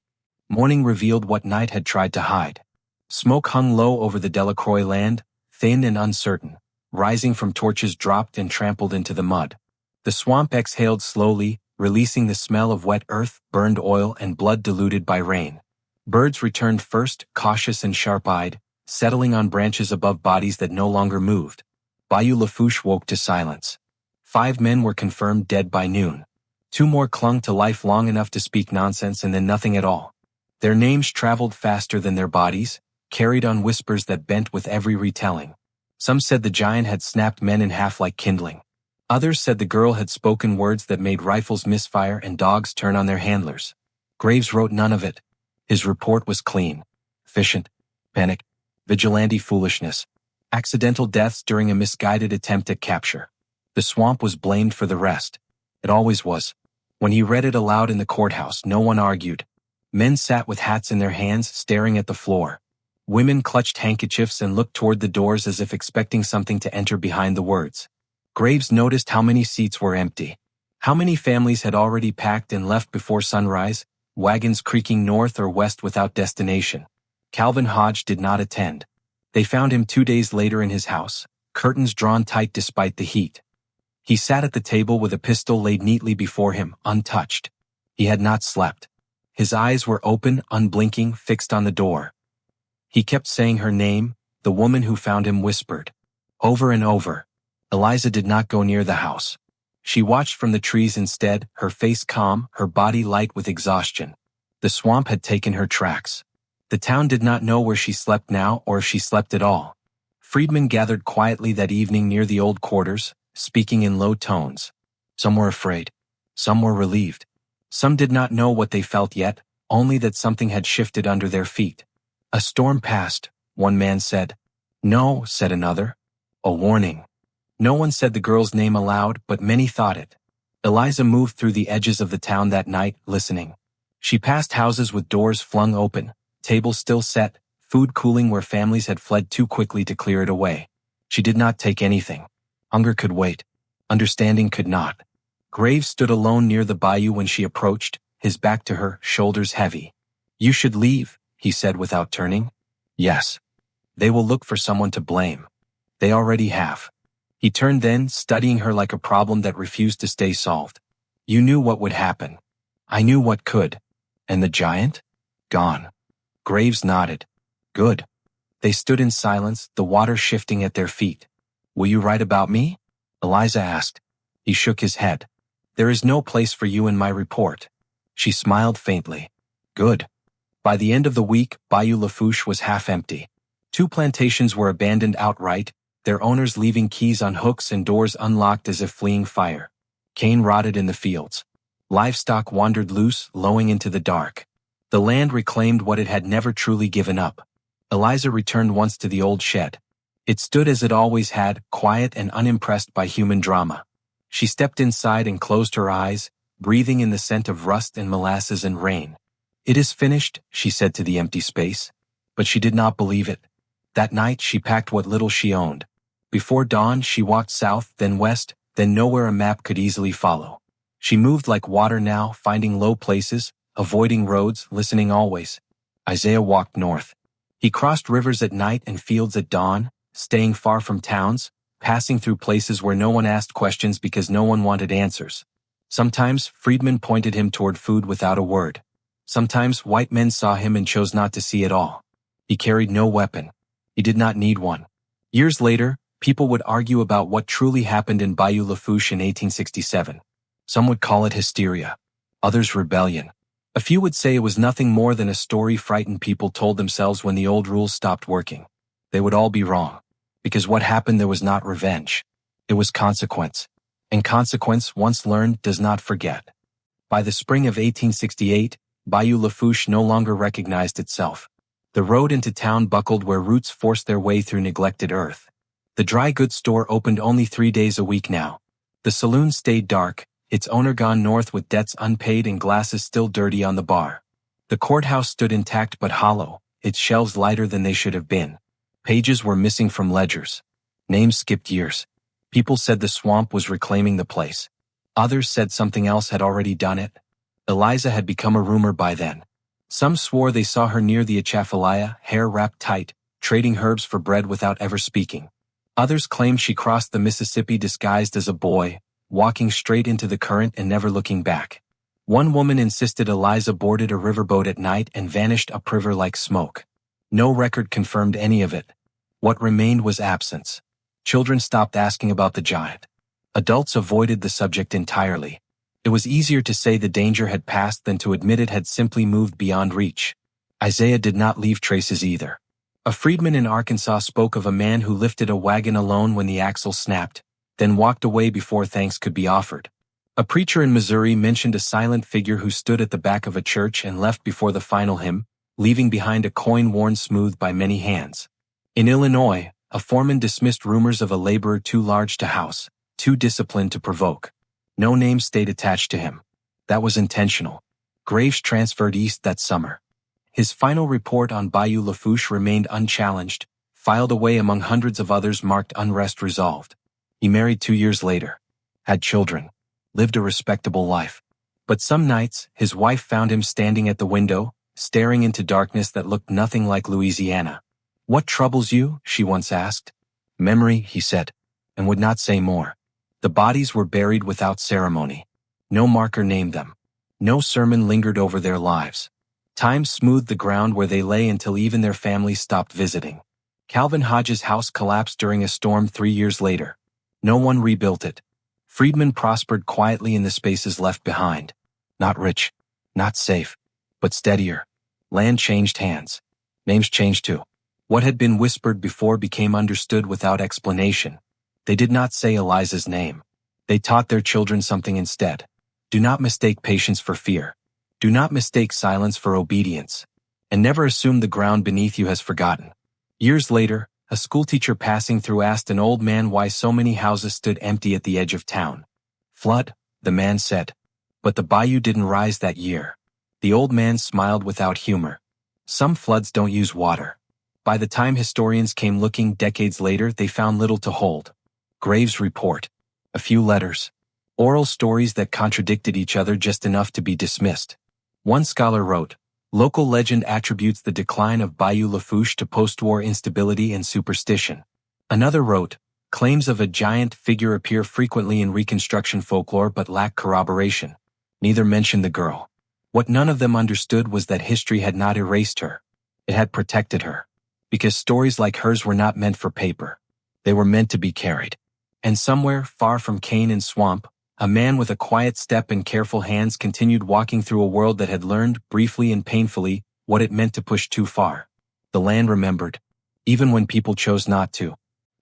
Morning revealed what night had tried to hide. Smoke hung low over the Delacroix land, thin and uncertain, rising from torches dropped and trampled into the mud. The swamp exhaled slowly, releasing the smell of wet earth, burned oil, and blood diluted by rain. Birds returned first, cautious and sharp-eyed, settling on branches above bodies that no longer moved. Bayou Lafourche woke to silence. 5 men were confirmed dead by noon. 2 more clung to life long enough to speak nonsense and then nothing at all. Their names traveled faster than their bodies, carried on whispers that bent with every retelling. Some said the giant had snapped men in half like kindling. Others said the girl had spoken words that made rifles misfire and dogs turn on their handlers. Graves wrote none of it. His report was clean. Efficient. Panic. Vigilante foolishness. Accidental deaths during a misguided attempt at capture. The swamp was blamed for the rest. It always was. When he read it aloud in the courthouse, no one argued. Men sat with hats in their hands, staring at the floor. Women clutched handkerchiefs and looked toward the doors as if expecting something to enter behind the words. Graves noticed how many seats were empty. How many families had already packed and left before sunrise, wagons creaking north or west without destination. Calvin Hodge did not attend. They found him 2 days later in his house, curtains drawn tight despite the heat. He sat at the table with a pistol laid neatly before him, untouched. He had not slept. His eyes were open, unblinking, fixed on the door. He kept saying her name, the woman who found him whispered. Over and over. Eliza did not go near the house. She watched from the trees instead, her face calm, her body light with exhaustion. The swamp had taken her tracks. The town did not know where she slept now or if she slept at all. Freedmen gathered quietly that evening near the old quarters, speaking in low tones. Some were afraid. Some were relieved. Some did not know what they felt yet, only that something had shifted under their feet. A storm passed, one man said. No, said another. A warning. No one said the girl's name aloud, but many thought it. Eliza moved through the edges of the town that night, listening. She passed houses with doors flung open, tables still set, food cooling where families had fled too quickly to clear it away. She did not take anything. Hunger could wait. Understanding could not. Graves stood alone near the bayou when she approached, his back to her, shoulders heavy. You should leave, he said without turning. Yes. They will look for someone to blame. They already have. He turned then, studying her like a problem that refused to stay solved. You knew what would happen. I knew what could. And the giant? Gone. Graves nodded. Good. They stood in silence, the water shifting at their feet. Will you write about me? Eliza asked. He shook his head. There is no place for you in my report. She smiled faintly. Good. By the end of the week, Bayou Lafourche was half empty. 2 plantations were abandoned outright, their owners leaving keys on hooks and doors unlocked as if fleeing fire. Cane rotted in the fields. Livestock wandered loose, lowing into the dark. The land reclaimed what it had never truly given up. Eliza returned once to the old shed. It stood as it always had, quiet and unimpressed by human drama. She stepped inside and closed her eyes, breathing in the scent of rust and molasses and rain. It is finished, she said to the empty space. But she did not believe it. That night she packed what little she owned. Before dawn she walked south, then west, then nowhere a map could easily follow. She moved like water now, finding low places, avoiding roads, listening always. Isaiah walked north. He crossed rivers at night and fields at dawn, staying far from towns, passing through places where no one asked questions because no one wanted answers. Sometimes freedmen pointed him toward food without a word. Sometimes white men saw him and chose not to see at all. He carried no weapon. He did not need one. Years later, people would argue about what truly happened in Bayou Lafourche in 1867. Some would call it hysteria. Others rebellion. A few would say it was nothing more than a story frightened people told themselves when the old rules stopped working. They would all be wrong. Because what happened there was not revenge. It was consequence. And consequence, once learned, does not forget. By the spring of 1868, Bayou Lafourche no longer recognized itself. The road into town buckled where roots forced their way through neglected earth. The dry goods store opened only 3 days a week now. The saloon stayed dark, its owner gone north with debts unpaid and glasses still dirty on the bar. The courthouse stood intact but hollow, its shelves lighter than they should have been. Pages were missing from ledgers. Names skipped years. People said the swamp was reclaiming the place. Others said something else had already done it. Eliza had become a rumor by then. Some swore they saw her near the Atchafalaya, hair wrapped tight, trading herbs for bread without ever speaking. Others claimed she crossed the Mississippi disguised as a boy, walking straight into the current and never looking back. One woman insisted Eliza boarded a riverboat at night and vanished upriver like smoke. No record confirmed any of it. What remained was absence. Children stopped asking about the giant. Adults avoided the subject entirely. It was easier to say the danger had passed than to admit it had simply moved beyond reach. Isaiah did not leave traces either. A freedman in Arkansas spoke of a man who lifted a wagon alone when the axle snapped, then walked away before thanks could be offered. A preacher in Missouri mentioned a silent figure who stood at the back of a church and left before the final hymn, leaving behind a coin worn smooth by many hands. In Illinois, a foreman dismissed rumors of a laborer too large to house, too disciplined to provoke. No name stayed attached to him. That was intentional. Graves transferred east that summer. His final report on Bayou Lafourche remained unchallenged, filed away among hundreds of others marked unrest resolved. He married 2 years later, had children, lived a respectable life. But some nights, his wife found him standing at the window, staring into darkness that looked nothing like Louisiana. "What troubles you?" she once asked. "Memory," he said, and would not say more. The bodies were buried without ceremony. No marker named them. No sermon lingered over their lives. Time smoothed the ground where they lay until even their families stopped visiting. Calvin Hodges' house collapsed during a storm 3 years later. No one rebuilt it. Freedmen prospered quietly in the spaces left behind. Not rich, not safe, but steadier. Land changed hands. Names changed too. What had been whispered before became understood without explanation. They did not say Eliza's name. They taught their children something instead. Do not mistake patience for fear. Do not mistake silence for obedience. And never assume the ground beneath you has forgotten. Years later, a schoolteacher passing through asked an old man why so many houses stood empty at the edge of town. "Flood," the man said. But the bayou didn't rise that year. The old man smiled without humor. Some floods don't use water. By the time historians came looking decades later, they found little to hold. Graves' report. A few letters. Oral stories that contradicted each other just enough to be dismissed. One scholar wrote, "Local legend attributes the decline of Bayou Lafourche to post-war instability and superstition." Another wrote, "Claims of a giant figure appear frequently in Reconstruction folklore but lack corroboration." Neither mentioned the girl. What none of them understood was that history had not erased her. It had protected her. Because stories like hers were not meant for paper. They were meant to be carried. And somewhere, far from cane and swamp, a man with a quiet step and careful hands continued walking through a world that had learned, briefly and painfully, what it meant to push too far. The land remembered, even when people chose not to.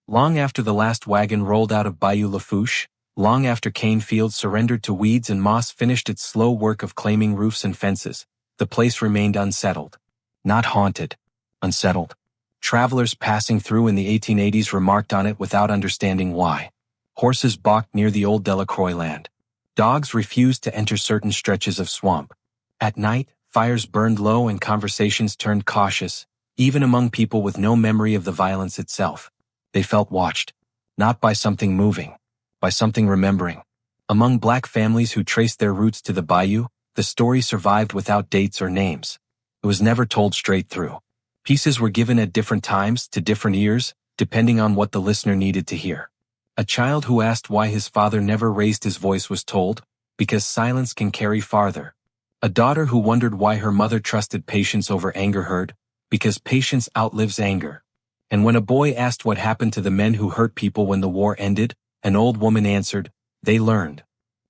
Long after the last wagon rolled out of Bayou Lafourche, long after cane fields surrendered to weeds and moss finished its slow work of claiming roofs and fences, the place remained unsettled. Not haunted, unsettled. Travelers passing through in the 1880s remarked on it without understanding why. Horses balked near the old Delacroix land. Dogs refused to enter certain stretches of swamp. At night, fires burned low and conversations turned cautious, even among people with no memory of the violence itself. They felt watched. Not by something moving, by something remembering. Among black families who traced their roots to the bayou, the story survived without dates or names. It was never told straight through. Pieces were given at different times, to different ears, depending on what the listener needed to hear. A child who asked why his father never raised his voice was told, "Because silence can carry farther." A daughter who wondered why her mother trusted patience over anger heard, "Because patience outlives anger." And when a boy asked what happened to the men who hurt people when the war ended, an old woman answered, "They learned."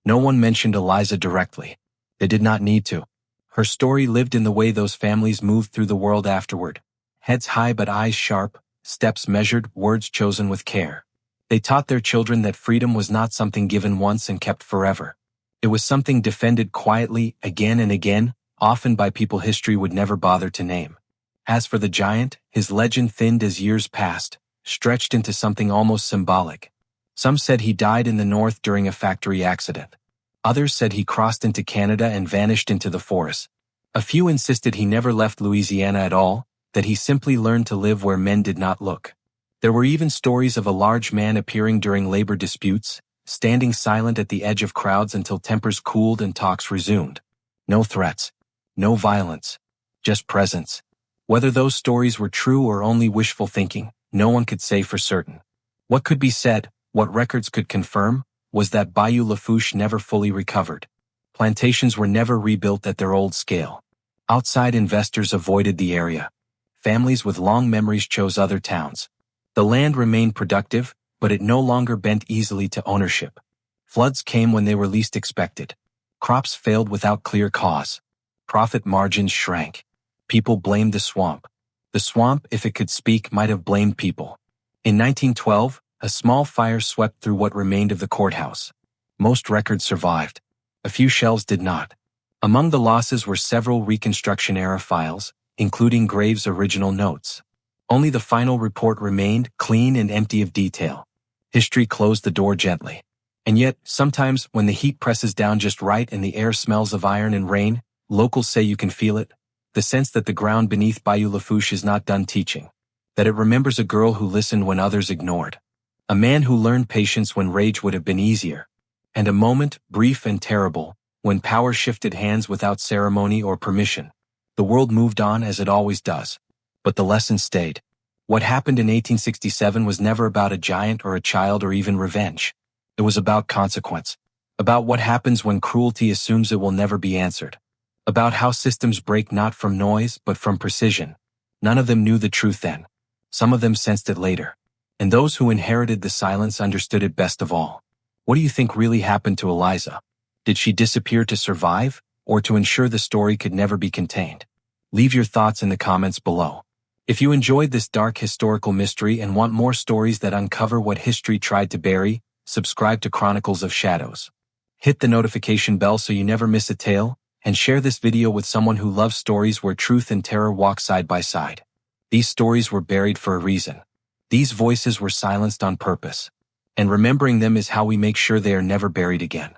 No one mentioned Eliza directly. They did not need to. Her story lived in the way those families moved through the world afterward. Heads high but eyes sharp, steps measured, words chosen with care. They taught their children that freedom was not something given once and kept forever. It was something defended quietly, again and again, often by people history would never bother to name. As for the giant, his legend thinned as years passed, stretched into something almost symbolic. Some said he died in the north during a factory accident. Others said he crossed into Canada and vanished into the forest. A few insisted he never left Louisiana at all, that he simply learned to live where men did not look. There were even stories of a large man appearing during labor disputes, standing silent at the edge of crowds until tempers cooled and talks resumed. No threats. No violence. Just presence. Whether those stories were true or only wishful thinking, no one could say for certain. What could be said, what records could confirm, was that Bayou Lafourche never fully recovered. Plantations were never rebuilt at their old scale. Outside investors avoided the area. Families with long memories chose other towns. The land remained productive, but it no longer bent easily to ownership. Floods came when they were least expected. Crops failed without clear cause. Profit margins shrank. People blamed the swamp. The swamp, if it could speak, might have blamed people. In 1912, a small fire swept through what remained of the courthouse. Most records survived. A few shelves did not. Among the losses were several Reconstruction-era files, including Graves' original notes. Only the final report remained, clean and empty of detail. History closed the door gently. And yet, sometimes, when the heat presses down just right and the air smells of iron and rain, locals say you can feel it. The sense that the ground beneath Bayou Lafourche is not done teaching. That it remembers a girl who listened when others ignored. A man who learned patience when rage would have been easier. And a moment, brief and terrible, when power shifted hands without ceremony or permission. The world moved on as it always does. But the lesson stayed. What happened in 1867 was never about a giant or a child or even revenge. It was about consequence. About what happens when cruelty assumes it will never be answered. About how systems break not from noise but from precision. None of them knew the truth then. Some of them sensed it later. And those who inherited the silence understood it best of all. What do you think really happened to Eliza? Did she disappear to survive, or to ensure the story could never be contained? Leave your thoughts in the comments below. If you enjoyed this dark historical mystery and want more stories that uncover what history tried to bury, subscribe to Chronicles of Shadows. Hit the notification bell so you never miss a tale, and share this video with someone who loves stories where truth and terror walk side by side. These stories were buried for a reason. These voices were silenced on purpose. And remembering them is how we make sure they are never buried again.